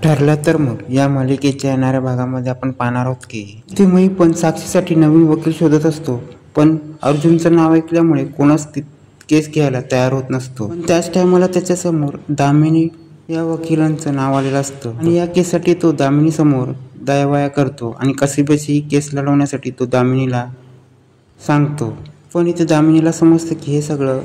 ठरलं तर मग या मालिकेच्या येणाऱ्या भागामध्ये आपण पाहणार आहोत की ते मही पण साक्षीसाठी नवीन वकील शोधत असतो, पण अर्जुनचं नाव ऐकल्यामुळे कोणच केस घ्यायला तयार होत नसतो. पण त्याच टायमाला त्याच्यासमोर दामिनी या वकिलांचं नाव आलेलं असतं आणि या केससाठी तो दामिनी समोर दयावया करतो आणि कशीबशी ही केस लढवण्यासाठी तो दामिनीला सांगतो. पण इथे दामिनीला समजतं की हे सगळं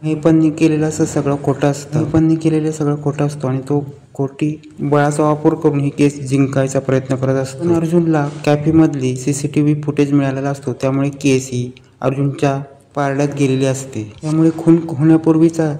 महिपतने केलेलं असं सगळं खोटं असतं. महिपतने केलेलं सगळं खोटं असतं आणि तो खोटी बळाचा वापर करून ही केस जिंकायचा प्रयत्न करत असतो. पण अर्जुनला कॅफेमधली CCTV फुटेज मिळालेला असतो, त्यामुळे केस ही अर्जुनच्या पारड्यात गेलेली असते. त्यामुळे खून होण्यापूर्वीचा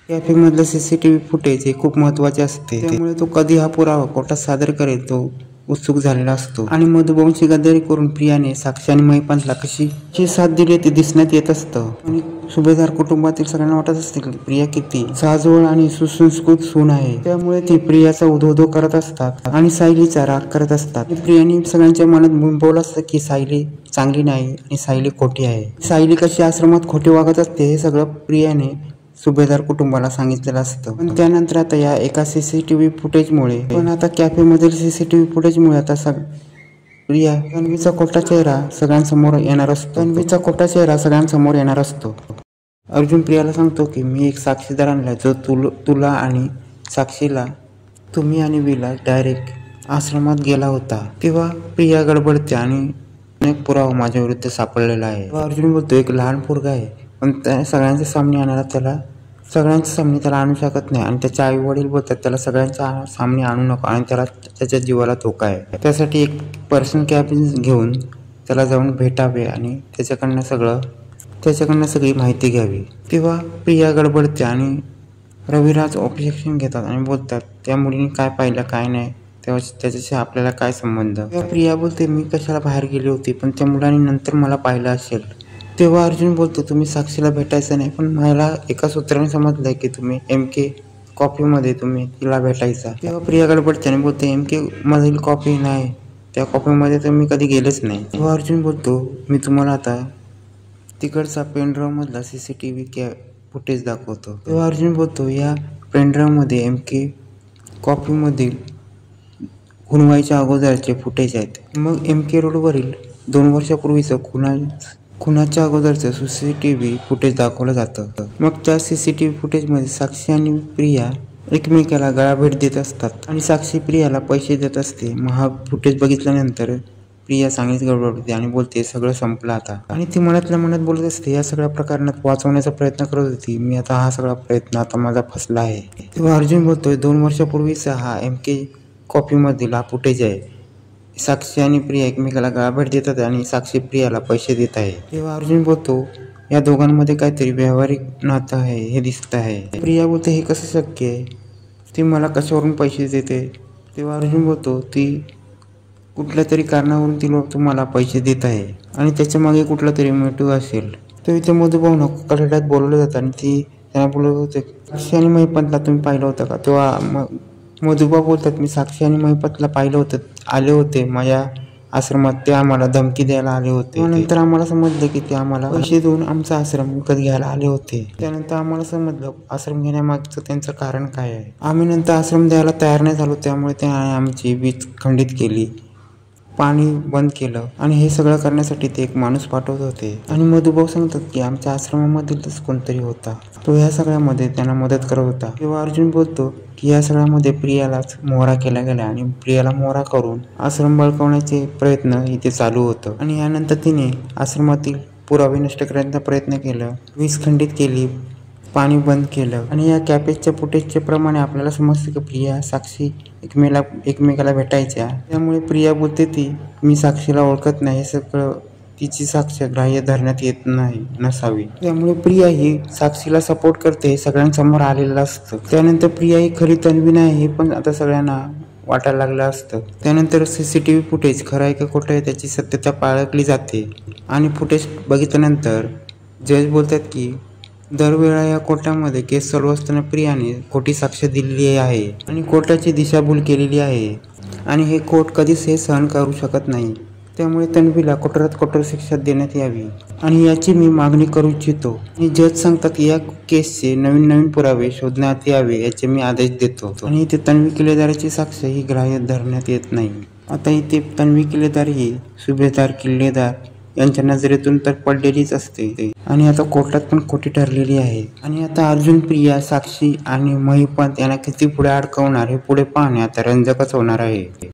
कॅफेमधलं CCTV फुटेज हे खूप महत्त्वाचे असते. त्यामुळे तो कधी हा पुरावा कोर्टात सादर करेल तो उत्सुक झालेला असतो. आणि मधुभाऊंची गद्दारी करून प्रियाने साक्षी आणि महिपतला कशी साथ दिली ते दिसण्यात येत असतं. आणि सुभेदार कुटुंबातील सगळ्यांना वाटत असते की प्रिया किती साजवळ आणि सुसंस्कृत सून आहे. त्यामुळे ती प्रियाचा उधोधो करत असतात आणि सायलीचा राग करत असतात. प्रियाने सगळ्यांच्या मनात बिंबवलं असतं की सायली चांगली नाही आणि सायली खोटी आहे. सायली कशी आश्रमात खोटी वागत असते हे सगळं प्रियाने सुभेदार कुटुंबाला सांगितलेलं असतं. पण त्यानंतर आता या एका CCTV फुटेजमुळे पण आता कॅफेमधील CCTV फुटेजमुळे आता प्रिया तन्वीचा खोटा चेहरा सगळ्यांसमोर येणार असतो. अर्जुन प्रियाला सांगतो की मी एक साक्षीदार आणला जो तुला आणि साक्षीला तुम्ही आणि विला डायरेक्ट आश्रमात गेला होता. तेव्हा प्रिया गडबडते आणि अनेक पुरावा माझ्या विरुद्ध सापडलेला आहे. अर्जुन बोलतो एक लहान पोरगा आहे, पण त्या सगळ्यांच्या सामने त्याला आणू शकत नाही आणि त्याचे आई वडील बोलतात त्याला सगळ्यांच्या सामने आणू नको आणि त्याच्या जीवाला धोका आहे. त्यासाठी एक पर्सनल कॅबिन घेऊन त्याला जाऊन भेटावे आणि त्याच्याकडनं सगळी माहिती घ्यावी. तेव्हा प्रिया गडबडते आणि रविराज ऑब्जेक्शन घेतात आणि बोलतात त्या मुलीने काय पाहिलं काय नाही, तेव्हा त्याच्याशी आपल्याला काय संबंध. तेव्हा प्रिया बोलते मी कशाला बाहेर गेली होती, पण त्या मुलाने नंतर मला पाहिलं असेल. तेव्हा अर्जुन बोलतो तुम्ही साक्षीला भेटायचं नाही, पण मला एका सूत्राने समजलंय की तुम्ही MK कॉफीमध्ये तुम्ही तिला भेटायचा. तेव्हा प्रिया गडबडते आणि बोलते MK मधील कॉफी नाही, त्या कॉफीमध्ये तर मी कधी गेलेच नाही. तेव्हा अर्जुन बोलतो मी तुम्हाला आता तिकडचा पेनड्राईव्ह मधला CCTV फुटेज दाखवतो. तेव्हा अर्जुन बोलतो या पेनड्राईव्ह मध्ये MK कॉफीमधील खून व्हायच्या अगोदरचे फुटेज आहेत. मग MK रोडवरील 2 वर्षापूर्वीचं खुनाच्या अगोदरचं CCTV फुटेज दाखवलं जातं. मग त्या CCTV फुटेजमध्ये साक्षी आणि प्रिया एकमेकाला गळाभेट देत असतात आणि साक्षी प्रियाला पैसे देत असते. मग हा फुटेज बघितल्यानंतर प्रिया चांगलीच गडबडते आणि बोलते सगळं संपलं आता. आणि ती मनातल्या मनात बोलत असते या सगळ्या प्रकरणात वाचवण्याचा प्रयत्न करत होती मी, आता हा सगळा प्रयत्न आता माझा फसला आहे. तेव्हा अर्जुन बोलतोय 2 वर्षापूर्वीचा हा MK कॉफीमधील हा फुटेज आहे. साक्षी आणि प्रिया एकमेकाला गळाभेट देतात आणि साक्षी प्रियाला पैसे देत आहे. तेव्हा अर्जुन बोलतो या दोघांमध्ये काहीतरी व्यावहारिक नातं आहे हे दिसत आहे. प्रिया बोलते हे कसं शक्य आहे, ती मला कशावरून पैसे देते. तेव्हा अर्जुन बोलतो ती कुठल्या तरी कारणावरून तिला तुम्हाला पैसे देत आहे आणि त्याच्या मागे कुठला तरी मोटिव्ह असेल. तर इथे मधुभाऊंना कठड्यात बोलवलं जातं आणि त्यांना बोलत होते साक्षी आणि महिपतला तुम्ही पाहिलं होतं का. तेव्हा मधुभाऊ बोलतात मी साक्षी आणि महिपतला पाहिलं होतं, आले होते माझ्या आश्रमात, ते आम्हाला धमकी द्यायला आले होते. नंतर आम्हाला समजलं की ते आम्हाला पैसे देऊन आमचा आश्रम विकत घ्यायला आले होते. त्यानंतर आम्हाला समजलं आश्रम घेण्यामागचं त्यांचं कारण काय आहे. आम्ही नंतर आश्रम द्यायला तयार नाही झालो, त्यामुळे त्याने आमची वीज खंडित केली, पाणी बंद केलं आणि हे सगळं करण्यासाठी ते एक माणूस पाठवत होते. आणि मधुभाऊ सांगतात की आमच्या आश्रमामधीलच कोणतरी होता, तो ह्या सगळ्यामध्ये त्यांना मदत करत होता. तेव्हा अर्जुन बोलतो की या सगळ्यामध्ये प्रियालाच मोहरा केला गेला आणि प्रियाला मोहरा करून आश्रम बळकावण्याचे प्रयत्न इथे चालू होतं. आणि यानंतर तिने आश्रमातील पुरावे नष्ट करण्याचा प्रयत्न केला, वीज खंडित केली, पाणी बंद केलं. आणि या कॅफेच्या फुटेजच्या प्रमाणे आपल्याला समजतं की प्रिया साक्षी एकमेकाला भेटायच्या. त्यामुळे प्रिया बोलते ती मी साक्षीला ओळखत नाही, हे सगळं तिची साक्ष ग्राह्य धरण्यात येत नसावी. त्यामुळे प्रिया ही साक्षीला सपोर्ट करते, सगळ्यांसमोर आलेलं असतं. त्यानंतर प्रिया ही खरी तन्वी नाही हे पण आता सगळ्यांना वाटायला लागलं असतं. त्यानंतर CCTV फुटेज खरं आहे का खोटं आहे त्याची सत्यता पाळली जाते. आणि फुटेज बघितल्यानंतर जज बोलतात की दरवेळा या कोर्टामध्ये केस चालू असताना प्रियाने खोटी साक्ष दिलेली आहे आणि कोर्टाची दिशाभूल केलेली आहे आणि हे कोर्ट कधीच हे सहन करू शकत नाही. त्यामुळे तन्वीला कठोरात कठोर शिक्षा देण्यात यावी आणि याची मी मागणी करू इच्छितो. आणि जज सांगतात या केसचे नवीन पुरावे शोधण्यात यावे याचे मी आदेश देतो. आणि इथे तन्वी किल्लेदाराची साक्ष ही ग्राह्य धरण्यात येत नाही. आता इथे तन्वी किल्लेदार ही सुभेदार किल्लेदार यांच्या नजरेतून तर पडलेलीच असते आणि आता कोर्टात पण खोटी ठरलेली आहे. आणि आता अर्जुन, प्रिया, साक्षी आणि महिपंत यांना किती पुढे अडकवणार हे पुढे पाहणे आता रंजकच होणार आहे.